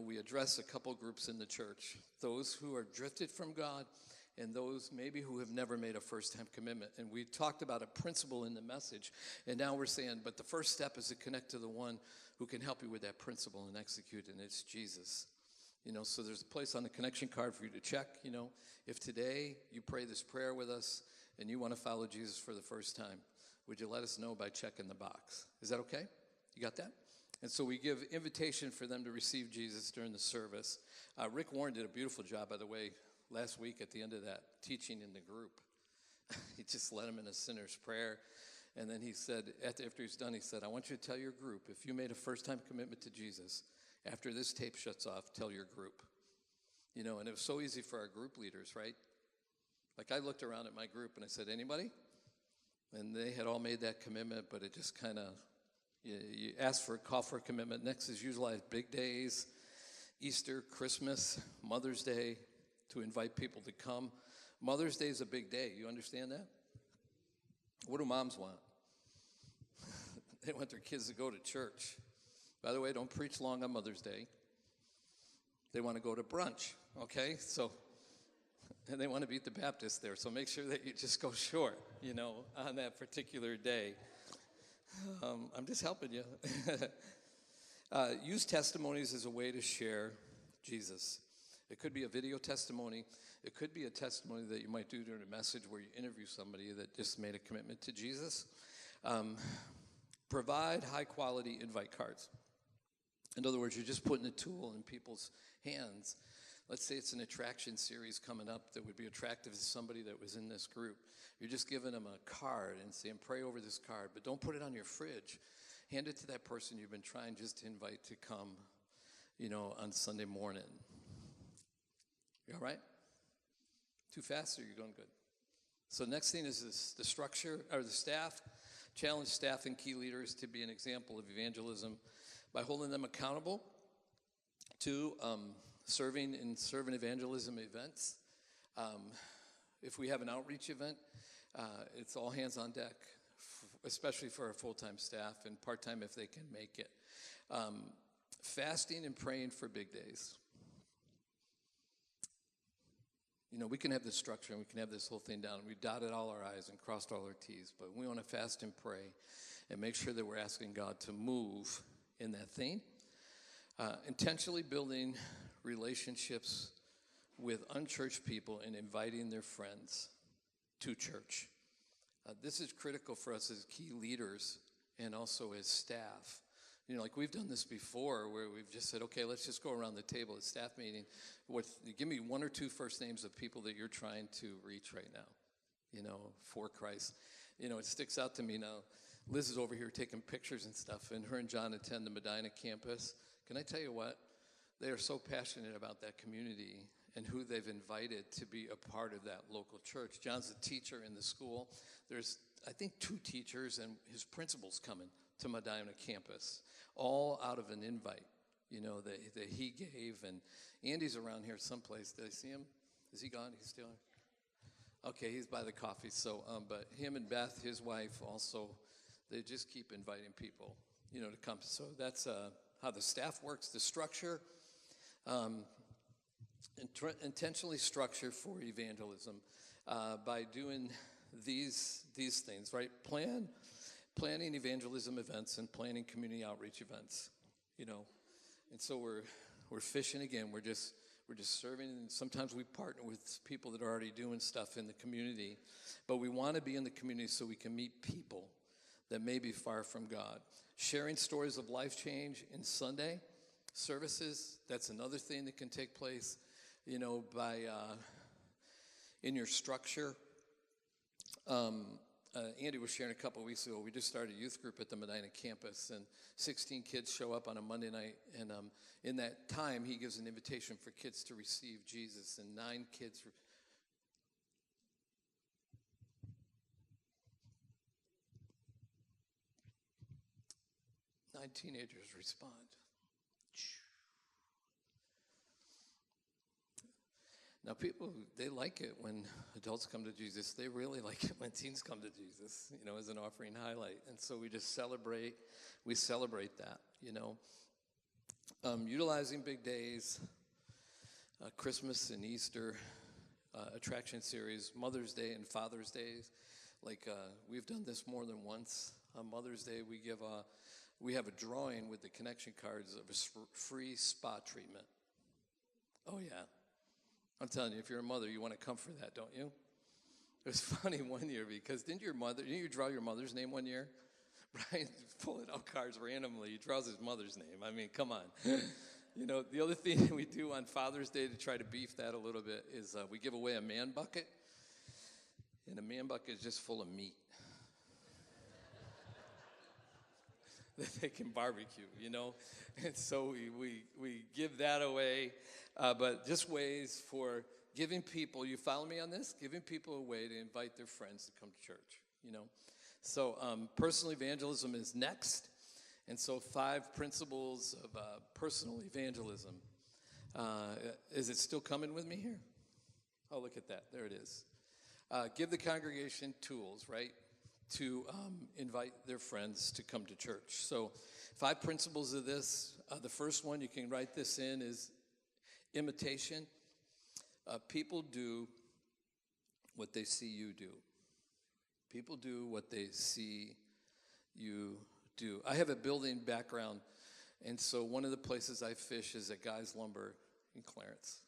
we address a couple groups in the church, those who are drifted from God and those maybe who have never made a first-time commitment. And we talked about a principle in the message, and now we're saying, but the first step is to connect to the one who can help you with that principle and execute, and it's Jesus. So there's a place on the connection card for you to check, if today you pray this prayer with us and you want to follow Jesus for the first time, would you let us know by checking the box? Is that okay? You got that? And so we give invitation for them to receive Jesus during the service. Rick Warren did a beautiful job, by the way, last week at the end of that teaching in the group. He just led them in a sinner's prayer. And then he said, after he's done, he said, I want you to tell your group, if you made a first-time commitment to Jesus, after this tape shuts off, tell your group. And it was so easy for our group leaders, right? Like I looked around at my group and I said, anybody? And they had all made that commitment, but it just kind of, you ask for a call for a commitment. Next is usually big days, Easter, Christmas, Mother's Day, to invite people to come. Mother's Day is a big day. You understand that? What do moms want? They want their kids to go to church. By the way, don't preach long on Mother's Day. They want to go to brunch, okay? And they want to beat the Baptist there, so make sure that you just go short, on that particular day. I'm just helping you. Use testimonies as a way to share Jesus. It could be a video testimony. It could be a testimony that you might do during a message where you interview somebody that just made a commitment to Jesus. Provide high-quality invite cards. In other words, you're just putting a tool in people's hands. Let's say it's an attraction series coming up that would be attractive to somebody that was in this group. You're just giving them a card and saying, pray over this card, but don't put it on your fridge. Hand it to that person you've been trying just to invite to come, on Sunday morning. You all right? Too fast or you're going good? So next thing is the structure, or the staff. Challenge staff and key leaders to be an example of evangelism by holding them accountable to serving in servant evangelism events. If we have an outreach event, it's all hands on deck, especially for our full-time staff and part-time if they can make it. Fasting and praying for big days. We can have this structure and we can have this whole thing down. We've dotted all our I's and crossed all our T's, but we want to fast and pray and make sure that we're asking God to move in that thing. Intentionally building relationships with unchurched people and inviting their friends to church. This is critical for us as key leaders and also as staff. Like we've done this before where we've just said, okay, let's just go around the table at staff meeting. Give me one or two first names of people that you're trying to reach right now, for Christ. It sticks out to me now. Liz is over here taking pictures and stuff, and her and John attend the Medina campus. Can I tell you what? They are so passionate about that community and who they've invited to be a part of that local church. John's a teacher in the school. There's, I think, 2 teachers and his principal's coming to Medina campus, all out of an invite, that he gave. And Andy's around here someplace. Did I see him? Is he gone? He's still here? Okay, he's by the coffee. So, but him and Beth, his wife, also, they just keep inviting people, to come. So that's how the staff works. The structure, intentionally structure for evangelism by doing these things, right? Planning evangelism events and planning community outreach events, And so we're fishing again. We're just serving, and sometimes we partner with people that are already doing stuff in the community, but we want to be in the community so we can meet people that may be far from God. Sharing stories of life change in Sunday services, that's another thing that can take place, by in your structure. Andy was sharing a couple of weeks ago, we just started a youth group at the Medina campus, and 16 kids show up on a Monday night, and in that time, he gives an invitation for kids to receive Jesus, and 9 teenagers respond. Now, people, they like it when adults come to Jesus. They really like it when teens come to Jesus, as an offering highlight. And so we just celebrate that, Utilizing big days, Christmas and Easter, attraction series, Mother's Day and Father's Days. We've done this more than once. On Mother's Day, we have a drawing with the connection cards of a free spa treatment. Oh, yeah. I'm telling you, if you're a mother, you want to come for that, don't you? It was funny one year because didn't you draw your mother's name one year? Brian's pulling out cards randomly. He draws his mother's name. I mean, come on. The other thing we do on Father's Day to try to beef that a little bit is we give away a man bucket. And a man bucket is just full of meat that they can barbecue, And so we give that away. But just ways for giving people, you follow me on this? Giving people a way to invite their friends to come to church, So personal evangelism is next. And so 5 principles of personal evangelism. Is it still coming with me here? Oh, look at that. There it is. Give the congregation tools, right, to invite their friends to come to church. So 5 principles of this. The first one, you can write this in, is imitation. People do what they see you do. People do what they see you do. I have a building background, and so one of the places I fish is at Guy's Lumber in Clarence.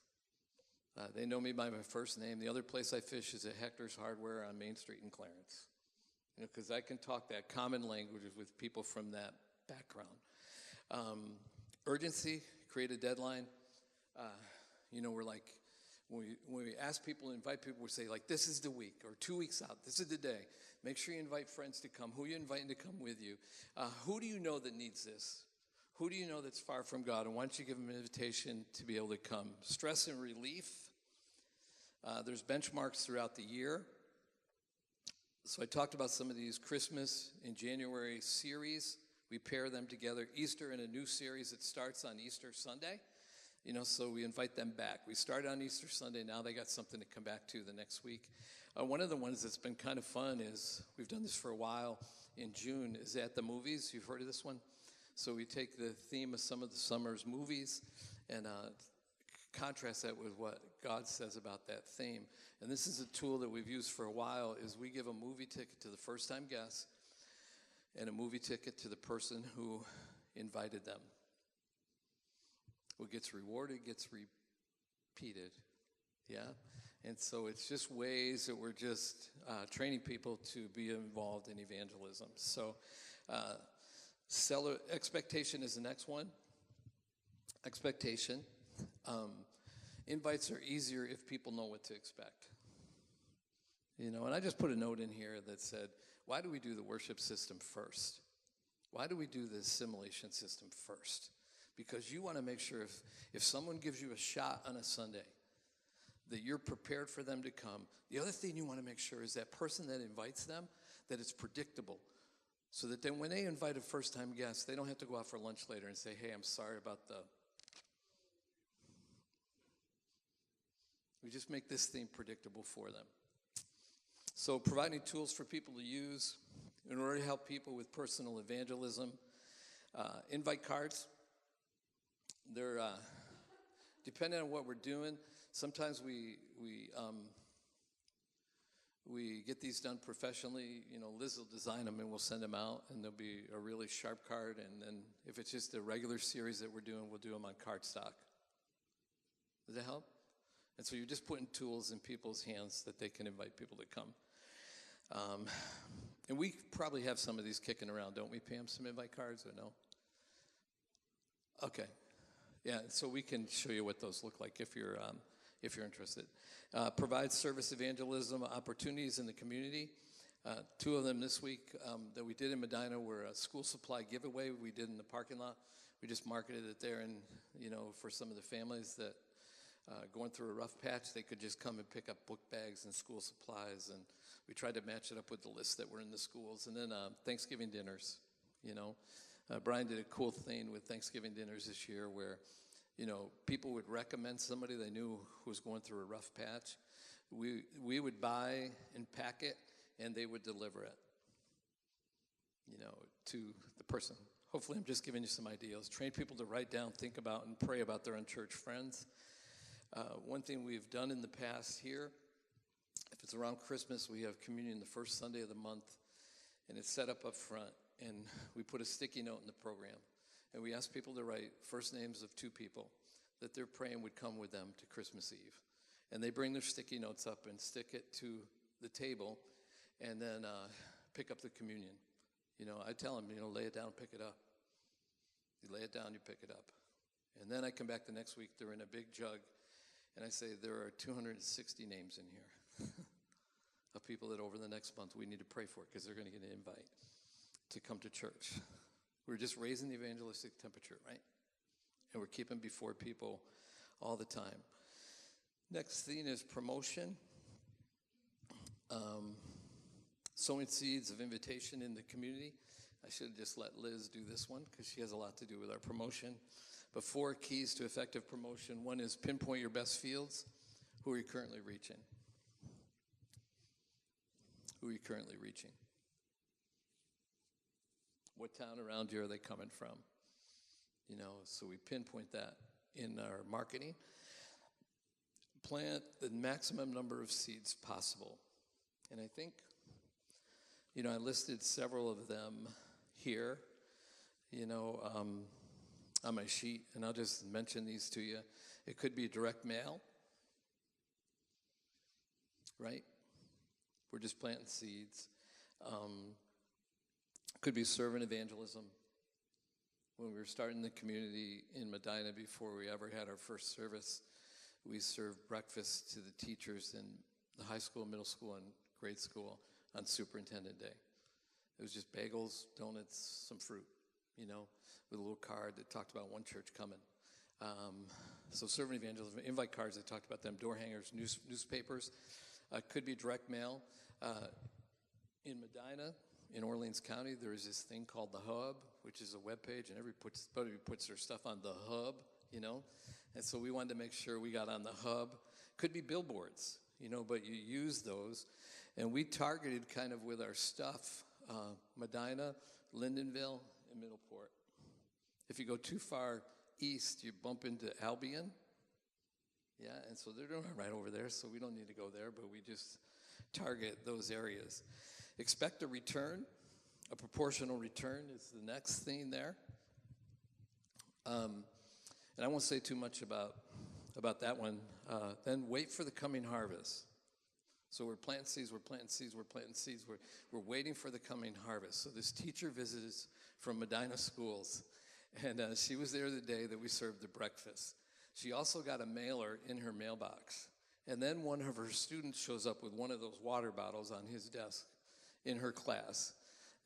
They know me by my first name. The other place I fish is at Hector's Hardware on Main Street in Clarence. Because I can talk that common language with people from that background. Urgency, create a deadline. We're like, when we ask people, invite people, we say, this is the week or 2 weeks out. This is the day. Make sure you invite friends to come. Who are you inviting to come with you? Who do you know that needs this? Who do you know that's far from God? And why don't you give them an invitation to be able to come? Stress and relief. There's benchmarks throughout the year. So I talked about some of these Christmas in January series. We pair them together. Easter in a new series that starts on Easter Sunday. So we invite them back. We started on Easter Sunday. Now they got something to come back to the next week. One of the ones that's been kind of fun is, we've done this for a while in June, is At the Movies. You've heard of this one? So we take the theme of some of the summer's movies and contrast that with what God says about that theme. And this is a tool that we've used for a while, is we give a movie ticket to the first-time guest and a movie ticket to the person who invited them. What gets rewarded gets repeated, yeah? And so it's just ways that we're just training people to be involved in evangelism. So expectation is the next one. Expectation. Invites are easier if people know what to expect. And I just put a note in here that said, why do we do the worship system first? Why do we do the assimilation system first? Because you want to make sure if someone gives you a shot on a Sunday, that you're prepared for them to come. The other thing you want to make sure is that person that invites them, that it's predictable. So that then when they invite a first-time guest, they don't have to go out for lunch later and say, hey, I'm sorry about we just make this thing predictable for them. So providing tools for people to use in order to help people with personal evangelism. Invite cards. They're, depending on what we're doing, sometimes we get these done professionally. Liz will design them and we'll send them out, and there'll be a really sharp card. And then if it's just a regular series that we're doing, we'll do them on cardstock. Does that help? And so you're just putting tools in people's hands that they can invite people to come. And we probably have some of these kicking around, don't we, Pam? Some invite cards or no? Okay. Yeah, so we can show you what those look like if you're interested. Provide service evangelism opportunities in the community. 2 of them this week that we did in Medina were a school supply giveaway we did in the parking lot. We just marketed it there, and for some of the families that going through a rough patch, they could just come and pick up book bags and school supplies, and we tried to match it up with the lists that were in the schools. And then Thanksgiving dinners, Brian did a cool thing with Thanksgiving dinners this year where, people would recommend somebody they knew who was going through a rough patch. We would buy and pack it, and they would deliver it, to the person hopefully I'm just giving you some ideas. Train people to write down, think about, and pray about their unchurched friends. One thing we've done in the past here, if it's around Christmas, we have communion the first Sunday of the month, and it's set up front, and we put a sticky note in the program, and we ask people to write first names of 2 people that they're praying would come with them to Christmas Eve. And they bring their sticky notes up and stick it to the table, and then pick up the communion. I tell them, lay it down, pick it up. You lay it down, you pick it up. And then I come back the next week, they're in a big jug, and I say, there are 260 names in here of people that over the next month we need to pray for because they're going to get an invite to come to church. We're just raising the evangelistic temperature, right? And we're keeping before people all the time. Next thing is promotion. Sowing seeds of invitation in the community. I should have just let Liz do this one because she has a lot to do with our promotion. But 4 keys to effective promotion. 1 is pinpoint your best fields. Who are you currently reaching? Who are you currently reaching? What town around you are they coming from? So we pinpoint that in our marketing. Plant the maximum number of seeds possible. And I think, I listed several of them here, on my sheet, and I'll just mention these to you. It could be direct mail, right? We're just planting seeds. Could be servant evangelism. When we were starting the community in Medina, before we ever had our first service, we served breakfast to the teachers in the high school, middle school, and grade school on Superintendent Day. It was just bagels, donuts, some fruit, with a little card that talked about OneChurch coming. So servant evangelism, invite cards that talked about them, door hangers, newspapers. Could be direct mail. In Medina, in Orleans County, there is this thing called the Hub, which is a web page, and everybody puts their stuff on the Hub, And so we wanted to make sure we got on the Hub. Could be billboards, but you use those. And we targeted kind of with our stuff, Medina, Lindenville, and Middleport. If you go too far east, you bump into Albion. Yeah, and so they're doing right over there, so we don't need to go there, but we just target those areas. Expect a return. A proportional return is the next thing there. And I won't say too much about that one. Then wait for the coming harvest. So we're planting seeds, we're waiting for the coming harvest. So this teacher visits from Medina schools, and she was there the day that we served the breakfast. She also got a mailer in her mailbox. And then one of her students shows up with one of those water bottles on his desk in her class.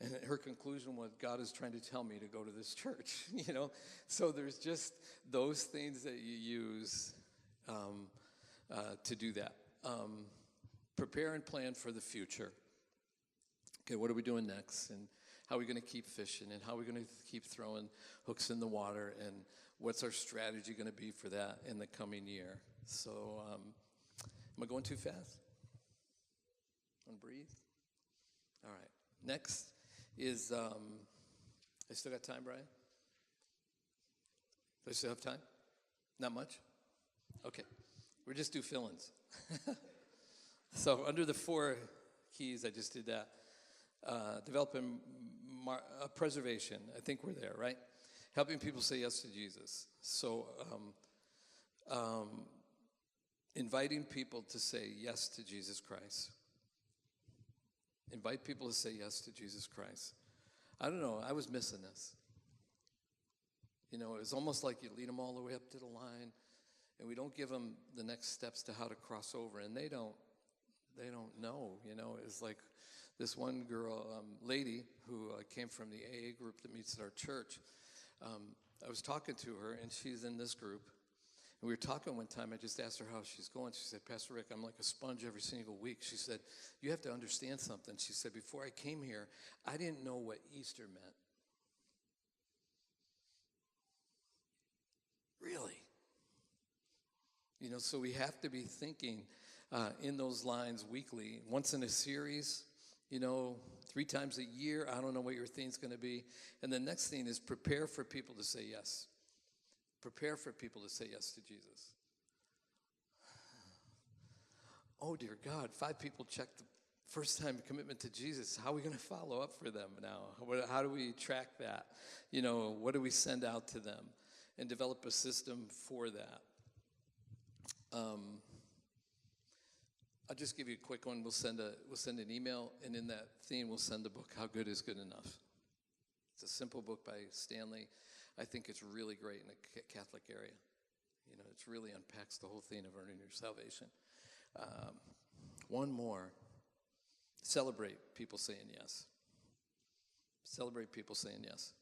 And her conclusion was, God is trying to tell me to go to this church, So there's just those things that you use to do that. Prepare and plan for the future. Okay, what are we doing next? And how are we going to keep fishing? And how are we going to keep throwing hooks in the water? And what's our strategy going to be for that in the coming year? So, am I going too fast? Want to breathe? All right. Next is, I still got time, Brian? Do I still have time? Not much? Okay. We'll just do fill-ins. So under the 4 keys, I just did that. Developing preservation. I think we're there, right? Helping people say yes to Jesus. So inviting people to say yes to Jesus Christ. Invite people to say yes to Jesus Christ. I don't know, I was missing this. It was almost like you lead them all the way up to the line, and we don't give them the next steps to how to cross over, and they don't know, It's like this one girl, lady who came from the AA group that meets at our church. I was talking to her, and she's in this group. And we were talking one time. I just asked her how she's going. She said, Pastor Rick, I'm like a sponge every single week. She said, you have to understand something. She said, before I came here, I didn't know what Easter meant. Really? So we have to be thinking in those lines weekly. Once in a series, 3 times a year. I don't know what your theme's going to be. And the next thing is prepare for people to say yes. Prepare for people to say yes to Jesus. Oh, dear God, 5 people checked the first-time commitment to Jesus. How are we going to follow up for them now? How do we track that? What do we send out to them? And develop a system for that. I'll just give you a quick one. We'll send an email, and in that theme, we'll send the book, How Good is Good Enough. It's a simple book by Stanley. I think it's really great in the Catholic area. It really unpacks the whole theme of earning your salvation. One more. Celebrate people saying yes. Celebrate people saying yes.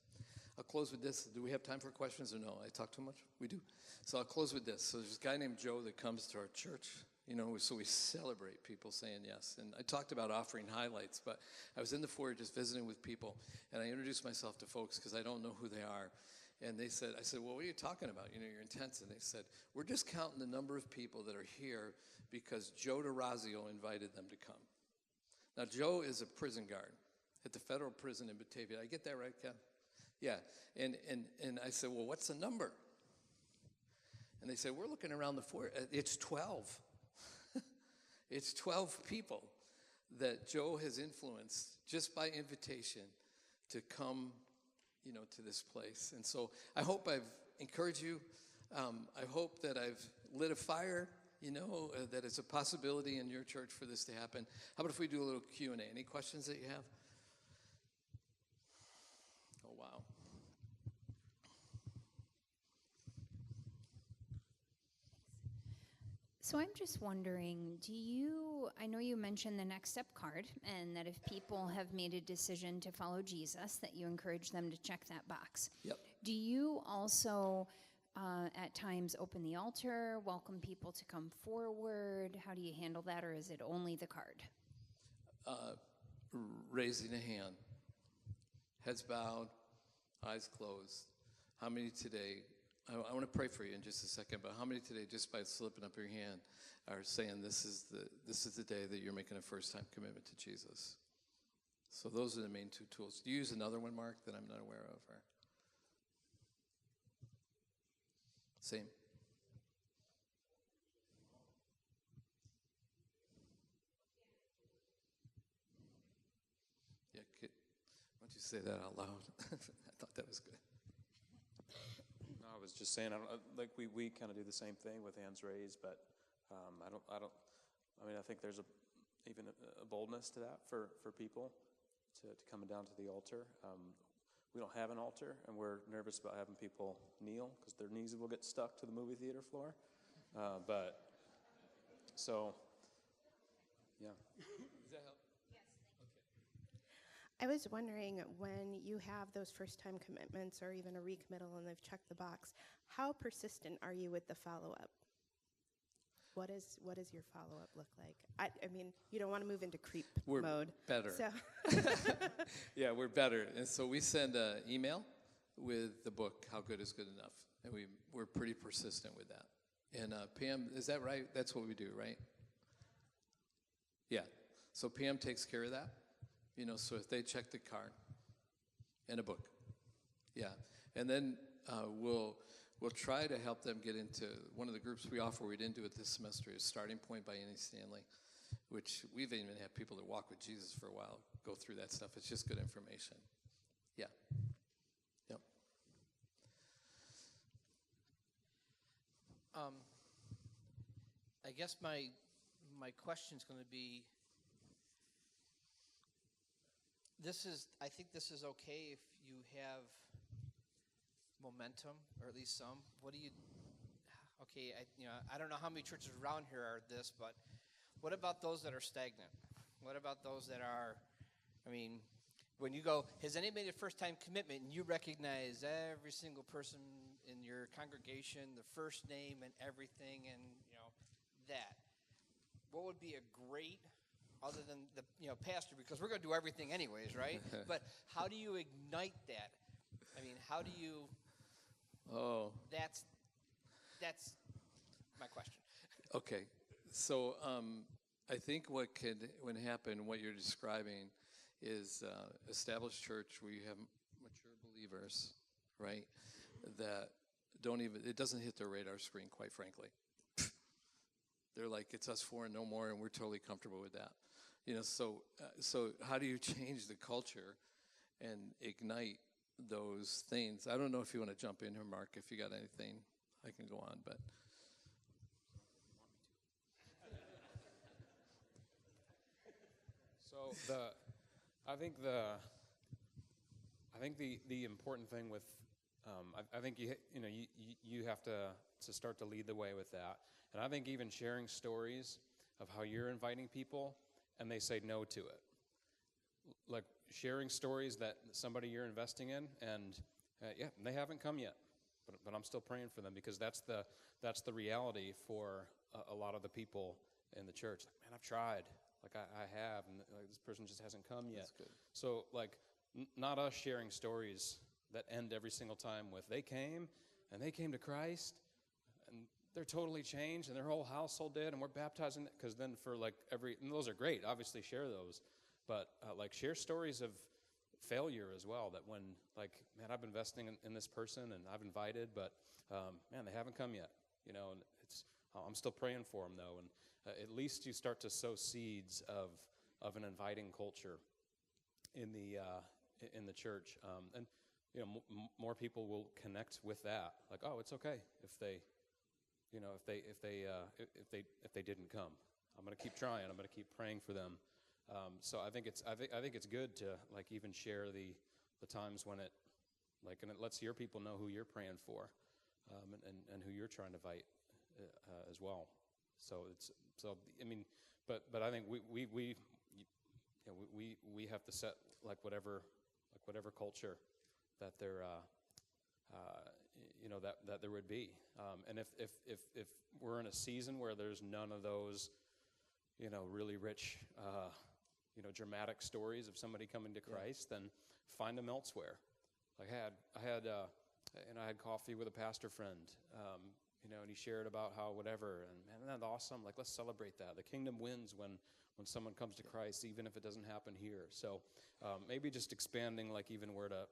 I'll close with this. Do we have time for questions or no? I talk too much? We do. So I'll close with this. So there's a guy named Joe that comes to our church, so we celebrate people saying yes. And I talked about offering highlights, but I was in the foyer just visiting with people, and I introduced myself to folks because I don't know who they are. And I said, well, what are you talking about? You're intense. And they said, we're just counting the number of people that are here because Joe DeRazio invited them to come. Now, Joe is a prison guard at the federal prison in Batavia. Did I get that right, Ken? Yeah. And I said, well, what's the number? And they said, we're looking around the foyer. It's 12. It's 12 people that Joe has influenced just by invitation to come to this place. And so I hope I've encouraged you. I hope that I've lit a fire, that it's a possibility in your church for this to happen. How about if we do a little Q&A? Any questions that you have? Oh, wow. So I'm just wondering, I know you mentioned the Next Step card, and that if people have made a decision to follow Jesus, that you encourage them to check that box. Yep. Do you also, at times, open the altar, welcome people to come forward? How do you handle that, or is it only the card? Raising a hand, heads bowed, eyes closed. How many today? I want to pray for you in just a second, but how many today, just by slipping up your hand, are saying this is the day that you're making a first-time commitment to Jesus? So those are the main 2 tools. Do you use another one, Mark, that I'm not aware of? Or? Same. Yeah, why don't you say that out loud? I thought that was good. I was just saying, we kind of do the same thing with hands raised, but I think there's even a boldness to that for people to come down to the altar. We don't have an altar, and we're nervous about having people kneel because their knees will get stuck to the movie theater floor. Yeah. Does that help? Yes, thank you. I was wondering, when you have those first-time commitments or even a recommittal and they've checked the box, how persistent are you with the follow-up? What does your follow-up look like? I mean, you don't want to move into creep mode. We're better. So. Yeah, we're better. And so we send an email with the book, How Good is Good Enough. And we're pretty persistent with that. And Pam, is that right? That's what we do, right? Yeah. So Pam takes care of that. So if they check the card and a book. Yeah. And then we'll try to help them get into one of the groups we offer. We didn't do it this semester. Is Starting Point by Annie Stanley, which we've even had people that walk with Jesus for a while go through that stuff. It's just good information. Yeah. Yep. I guess my question's going to be, I think this is okay if you have momentum, or at least some. I don't know how many churches around here are this, but what about those that are stagnant? What about those that are, when you go, has anybody made a first-time commitment, and you recognize every single person in your congregation, the first name and everything, and that, what would be a great, other than the pastor, because we're going to do everything anyways, right? But how do you ignite that? How do you? Oh. That's my question. Okay. So I think what could happen, what you're describing, is established church where you have mature believers, right, that don't even, it doesn't hit their radar screen, quite frankly. They're like, it's us four and no more, and we're totally comfortable with that. So how do you change the culture and ignite those things? I don't know if you want to jump in here, Mark. If you got anything, I can go on, but. So I think the important thing with I think you have to start to lead the way with that, and I think even sharing stories of how you're inviting people and they say no to it, like sharing stories that somebody you're investing in and they haven't come yet, but I'm still praying for them, because that's the reality for a lot of the people in the church. Like, man, I've tried. Like I have, and like, this person just hasn't come yet. That's good. So like, not us sharing stories that end every single time with they came to Christ, and they're totally changed, and their whole household did, and we're baptizing. Because then for like and those are great. Obviously, share those, but like share stories of failure as well. That when like, man, I've been investing in this person, and I've invited, but man, they haven't come yet. And it's I'm still praying for them though, and at least you start to sow seeds of an inviting culture in the church, and more people will connect with that. Like, oh, it's okay if they didn't come. I'm going to keep trying. I'm going to keep praying for them. So I think it's good to like even share the times when it and it lets your people know who you're praying for, and who you're trying to invite as well. But I think we have to set like whatever culture that there that there would be, and if we're in a season where there's none of those really rich dramatic stories of somebody coming to Christ, then find them elsewhere. Like I had coffee with a pastor friend, and he shared about how whatever, and man, isn't that awesome? Like, let's celebrate that. The kingdom wins when someone comes to Christ, even if it doesn't happen here. So maybe just expanding, like even where to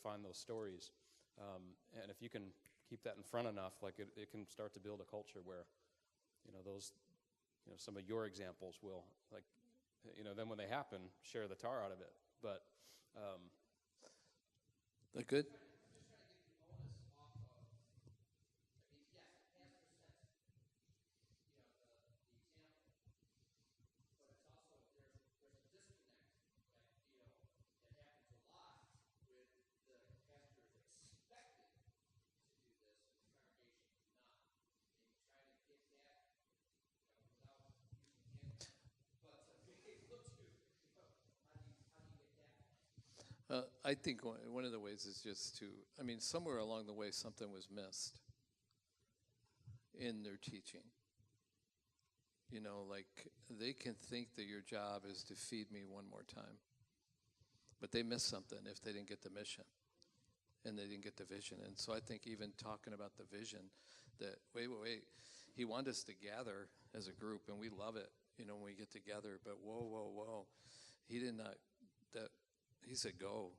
find those stories, and if you can keep that in front enough, like it can start to build a culture where those some of your examples will then when they happen, share the tar out of it. But that good? I think one of the ways is just somewhere along the way something was missed in their teaching. Like they can think that your job is to feed me one more time, but they missed something if they didn't get the mission and they didn't get the vision. And so I think even talking about the vision, that wait, he wanted us to gather as a group, and we love it, when we get together. But whoa, he did not. He said go.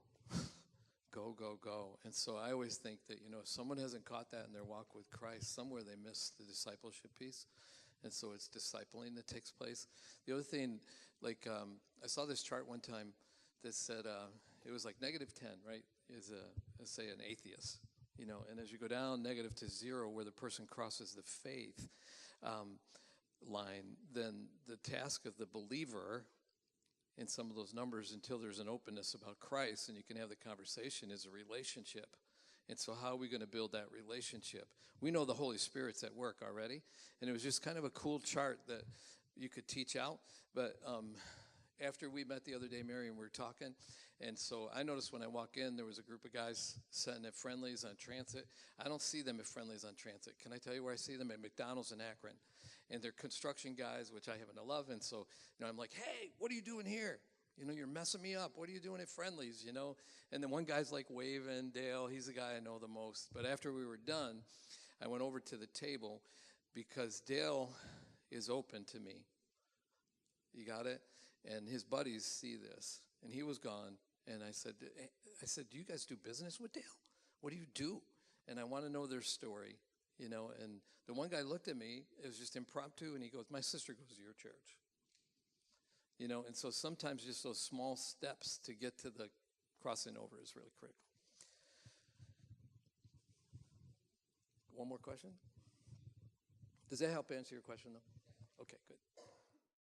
Go. And so I always think that, if someone hasn't caught that in their walk with Christ, somewhere they missed the discipleship piece. And so it's discipling that takes place. The other thing, I saw this chart one time that said it was like -10, right, is let's say an atheist, and as you go down negative to 0, where the person crosses the faith line, then the task of the believer in some of those numbers, until there's an openness about Christ and you can have the conversation, is a relationship. And so how are we going to build that relationship? We know the Holy Spirit's at work already, and it was just kind of a cool chart that you could teach out. But after we met the other day, Mary, and we were talking, and so I noticed when I walk in, there was a group of guys sitting at Friendly's on Transit. I don't see them at Friendly's on Transit. Can I tell you where I see them? At McDonald's in Akron. And they're construction guys, which I happen to love. And so, I'm like, hey, what are you doing here? You're messing me up. What are you doing at Friendly's, And then one guy's like waving, Dale, he's the guy I know the most. But after we were done, I went over to the table because Dale is open to me. You got it? And his buddies see this, and he was gone. And I said, do you guys do business with Dale? What do you do? And I want to know their story, you know. And the one guy looked at me. It was just impromptu, and he goes, my sister goes to your church. You know, and so sometimes just those small steps to get to the crossing over is really critical. One more question? Does that help answer your question, though? Okay, good.